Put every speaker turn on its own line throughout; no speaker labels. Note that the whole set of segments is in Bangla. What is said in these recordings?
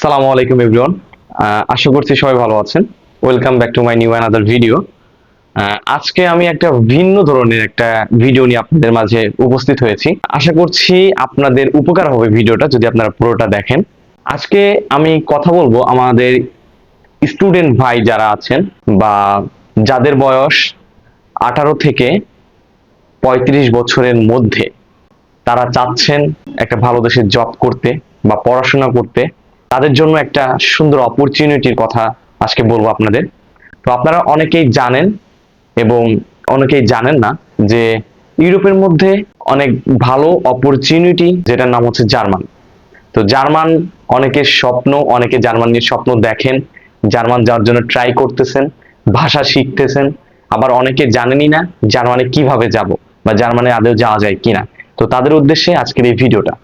সালামু আলাইকুম এভরিওয়ান। আশা করছি সবাই ভালো আছেন। Welcome back to my new another video. আজকে আমি একটা ভিন্ন ধরনের একটা ভিডিও নিয়ে আপনাদের মাঝে উপস্থিত হয়েছি। আশা করছি আপনাদের উপকার হবে ভিডিওটা যদি আপনারা পুরোটা দেখেন। আজকে আমি কথা বলবো আমাদের স্টুডেন্ট ভাই যারা আছেন বা যাদের বয়স 18 থেকে 35 বছরের মধ্যে, তারা চাচ্ছেন একটা ভালো দেশে জব করতে বা পড়াশোনা করতে। তাদের জন্য একটা সুন্দর অপরচুনিটির কথা আজকে বলবো আপনাদের। তো আপনারা অনেকেই জানেন এবং অনেকেই জানেন না যে ইউরোপের মধ্যে অনেক ভালো অপরচুনিটি, যেটার নাম হচ্ছে জার্মান। তো জার্মান অনেকের স্বপ্ন, অনেকে জার্মান নিয়ে স্বপ্ন দেখেন, জার্মান যাওয়ার জন্য ট্রাই করতেছেন, ভাষা শিখতেছেন। আবার অনেকে জানেনই না জার্মানে কিভাবে যাব বা জার্মানে আদৌ যাওয়া যায় কিনা। তো তাদের উদ্দেশ্যে আজকের এই ভিডিওটা।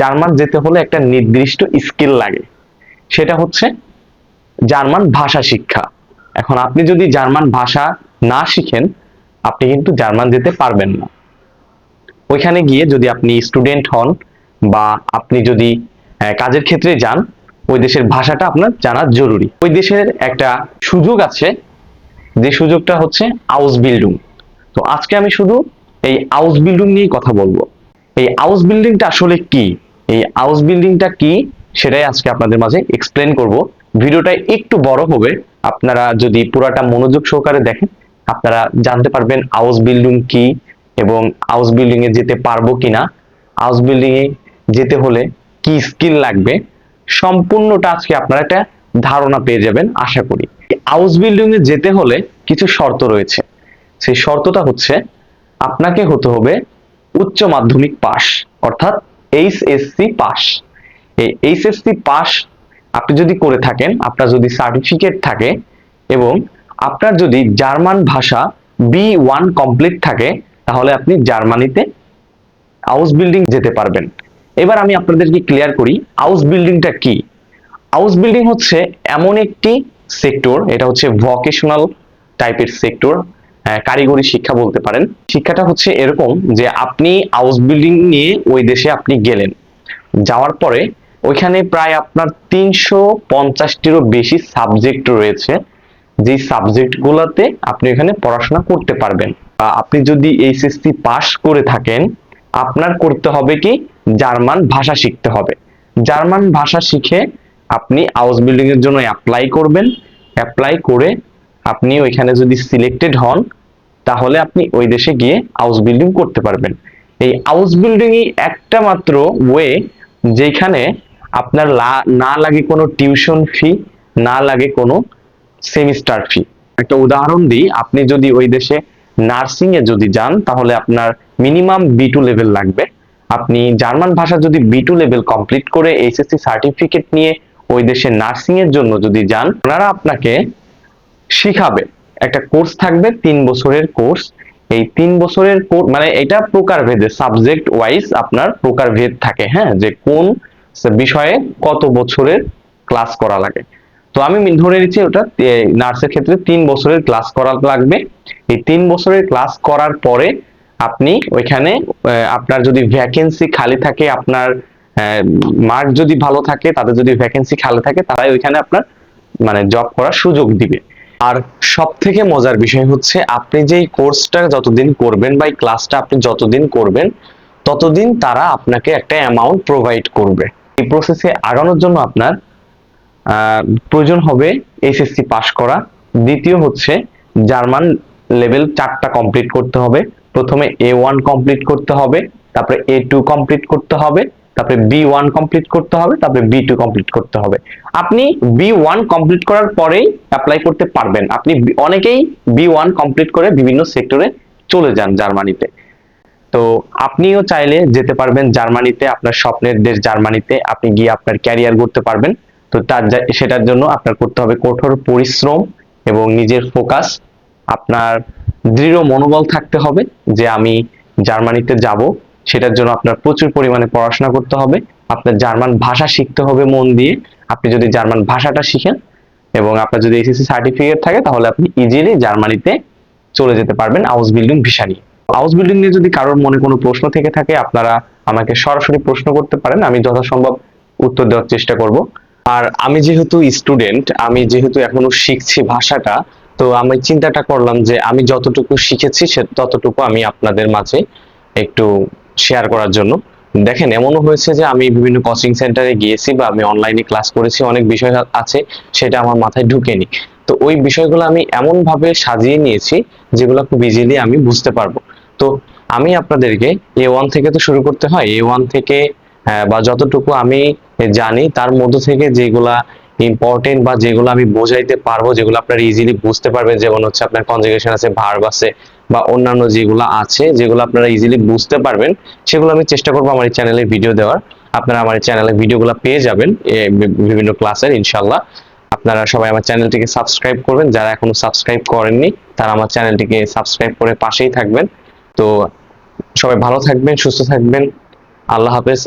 জার্মান যেতে হলে একটা নির্দিষ্ট স্কিল লাগে, সেটা হচ্ছে জার্মান ভাষা শিক্ষা। এখন আপনি যদি জার্মান ভাষা না শিখেন, আপনি কিন্তু জার্মান যেতে পারবেন না। ওইখানে গিয়ে যদি আপনি স্টুডেন্ট হন বা আপনি যদি কাজের ক্ষেত্রে যান, ওই দেশের ভাষাটা আপনার জানা জরুরি। ওই দেশের একটা সুযোগ আছে, যে সুযোগটা হচ্ছে আউস বিল্ডিং। তো আজকে আমি শুধু এই আউস বিল্ডিং নিয়েই কথা বলবো। এই আউস বিল্ডিংটা আসলে কি, এই আউস বিল্ডিংটা কি, সেটাই আজকে আপনাদের মাঝে এক্সপ্লেন করব। ভিডিওটা একটু বড় হবে, আপনারা যদি পুরাটা মনোযোগ সহকারে দেখেন আপনারা জানতে পারবেন আউস বিল্ডিং কি এবং আউস বিল্ডিং এ যেতে পারবো কিনা, আউস বিল্ডিং এ যেতে হলে কি স্কিল লাগবে, সম্পূর্ণটা আজকে আপনারা একটা ধারণা পেয়ে যাবেন আশা করি। হাউস বিল্ডিং এ যেতে হলে কিছু শর্ত রয়েছে। সেই শর্তটা হচ্ছে আপনাকে হতে হবে উচ্চ মাধ্যমিক পাস, অর্থাৎ এইচএসসি পাস। এই এইচএসসি পাস আপনি যদি করে থাকেন, আপনার যদি সার্টিফিকেট থাকে এবং আপনার যদি জার্মান ভাষা B1 কমপ্লিট থাকে, তাহলে আপনি জার্মানিতে হাউস বিল্ডিং যেতে পারবেন। এবার আমি আপনাদেরকে ক্লিয়ার করি হাউস বিল্ডিংটা কি। হাউস বিল্ডিং হচ্ছে এমন একটি সেক্টর, এটা হচ্ছে ভোকেশনাল টাইপের সেক্টর, কারিগরি শিক্ষা বলতে পারেন। শিক্ষাটা হচ্ছে এরকম যে আপনি হাউস বিল্ডিং নিয়ে ওই দেশে আপনি গেলেন, যাওয়ার পরে ওইখানে প্রায় আপনার 350টিরও বেশি সাবজেক্ট রয়েছে, যে সাবজেক্ট গুলাতে আপনি এখানে পড়াশোনা করতে পারবেন। আপনি যদি এইচএসসি পাস করে থাকেন, আপনার করতে হবে কি, জার্মান ভাষা শিখতে হবে। জার্মান ভাষা শিখে আপনি হাউস বিল্ডিং এর জন্য অ্যাপ্লাই করবেন। অ্যাপ্লাই করে আপনি ওইখানে যদি সিলেক্টেড হন, তাহলে আপনি ওই দেশে গিয়ে হাউস বিল্ডিং করতে পারবেন। এই হাউস বিল্ডিং একটা মাত্র ওয়ে যেখানে আপনার না লাগে কোনো টিউশন ফি, না লাগে কোনো সেমিস্টার ফি। একটা উদাহরণ দিই, আপনি যদি ওই দেশে নার্সিং এ যদি যান, তাহলে আপনার মিনিমাম B2 লেভেল লাগবে। আপনি জার্মান ভাষা যদি B2 লেভেল কমপ্লিট করে এইচএসসি সার্টিফিকেট নিয়ে ওই দেশে নার্সিং এর জন্য যদি যান, ওনারা আপনাকে শিখাবে। একটা কোর্স থাকবে 3 বছরের কোর্স। এই 3 বছরের কোর্স মানে এটা প্রকার ভেদে সাবজেক্ট ওয়াইজ আপনার প্রকার ভেদ থাকে, হ্যাঁ, যে কোন বিষয়ে কত বছরের ক্লাস করা লাগে। তো আমি ধরে নিচ্ছি ওটা নার্সের ক্ষেত্রে 3 বছরের ক্লাস করা লাগবে। এই 3 বছরের ক্লাস করার পরে আপনি ওইখানে আপনার যদি ভ্যাকেন্সি খালি থাকে, আপনার মার্ক যদি ভালো থাকে, তাদের যদি ভ্যাকেন্সি খালি থাকে, তারাই ওইখানে আপনার মানে জব করার সুযোগ দিবে। আর সব থেকে মজার বিষয় হচ্ছে আপনি যেই কোর্সটা যতদিন করবেন বা ক্লাসটা আপনি যতদিন করবেন, ততদিন তারা আপনাকে একটা অ্যামাউন্ট প্রোভাইড করবে। এই প্রসেসে আগানোর জন্য আপনার প্রয়োজন হবে এইচএসসি পাস করা। দ্বিতীয় হচ্ছে জার্মান লেভেল 4টা কমপ্লিট করতে হবে। প্রথমে A1 কমপ্লিট করতে হবে, তারপরে A2 কমপ্লিট করতে হবে, তারপরে B1 কমপ্লিট করতে হবে, তারপরে B2 কমপ্লিট করতে হবে। আপনি B1 কমপ্লিট করার পরেই অ্যাপ্লাই করতে পারবেন। আপনি অনেকেই B1 কমপ্লিট করে বিভিন্ন সেক্টরে চলে যান জার্মানিতে। তো আপনিও চাইলে যেতে পারবেন জার্মানিতে, আপনার স্বপ্নের দেশ জার্মানিতে আপনি গিয়ে আপনার ক্যারিয়ার গড়তে পারবেন। তো সেটার জন্য আপনার করতে হবে কঠোর পরিশ্রম এবং নিজের ফোকাস। আপনার দৃঢ় মনোবল থাকতে হবে যে আমি জার্মানিতে যাব। সেটার জন্য আপনার প্রচুর পরিমাণে পড়াশোনা করতে হবে। আপনার জার্মান ভাষা শিখতে হবে মন দিয়ে। আপনি যদি জার্মান ভাষাটা শিখেন এবং আপনার যদি এসএসসি সার্টিফিকেট থাকে, তাহলে আপনি ইজিলি জার্মানিতে চলে যেতে পারবেন হাউস বিল্ডিং ভিসা নিয়ে। হাউস বিল্ডিং নিয়ে যদি কারোর মনে কোনো প্রশ্ন থেকে থাকে, আপনারা আমাকে সরাসরি প্রশ্ন করতে পারেন, আমি যথাসম্ভব উত্তর দেওয়ার চেষ্টা করব। আর আমি যেহেতু স্টুডেন্ট, আমি যেহেতু এখনো শিখছি ভাষাটা, তো আমি চিন্তাটা করলাম যে আমি যতটুকু শিখেছি সে ততটুকু আমি আপনাদের মাঝে একটু শেয়ার করার জন্য। দেখেন, এমনও হয়েছে যে আমি বিভিন্ন কোচিং সেন্টারে গিয়েছি বা আমি অনলাইনে ক্লাস করেছি, অনেক বিষয় আছে সেটা আমার মাথায় ঢুকেনি। তো ওই বিষয়গুলো আমি এমন ভাবে সাজিয়ে নিয়েছি যেগুলো খুব ইজিলি আমি বুঝতে পারবো। তো আমি আপনাদেরকে A1 থেকে তো শুরু করতে হয়, A1 থেকে বা যতটুকু আমি জানি তার মধ্য থেকে যেগুলা ইম্পর্টেন্ট বা যেগুলো আমি বোঝাইতে পারবো, যেগুলো আপনারা ইজিলি বুঝতে পারবেন, যেমন হচ্ছে আপনার কনজুগেশন আছে, ভার্ব আছে, বা অন্যান্য যেগুলো আছে যেগুলো আপনারা ইজিলি বুঝতে পারবেন, সেগুলো আমি চেষ্টা করবো আমার এই চ্যানেলে ভিডিও দেওয়ার। আপনারা আমার চ্যানেলে ভিডিওগুলো পেয়ে যাবেন বিভিন্ন ক্লাসের ইনশাল্লাহ। আপনারা সবাই আমার চ্যানেলটিকে সাবস্ক্রাইব করবেন, যারা এখনো সাবস্ক্রাইব করেননি তারা আমার চ্যানেলটিকে সাবস্ক্রাইব করে পাশেই থাকবেন। তো সবাই ভালো থাকবেন, সুস্থ থাকবেন। আল্লাহ হাফেজ।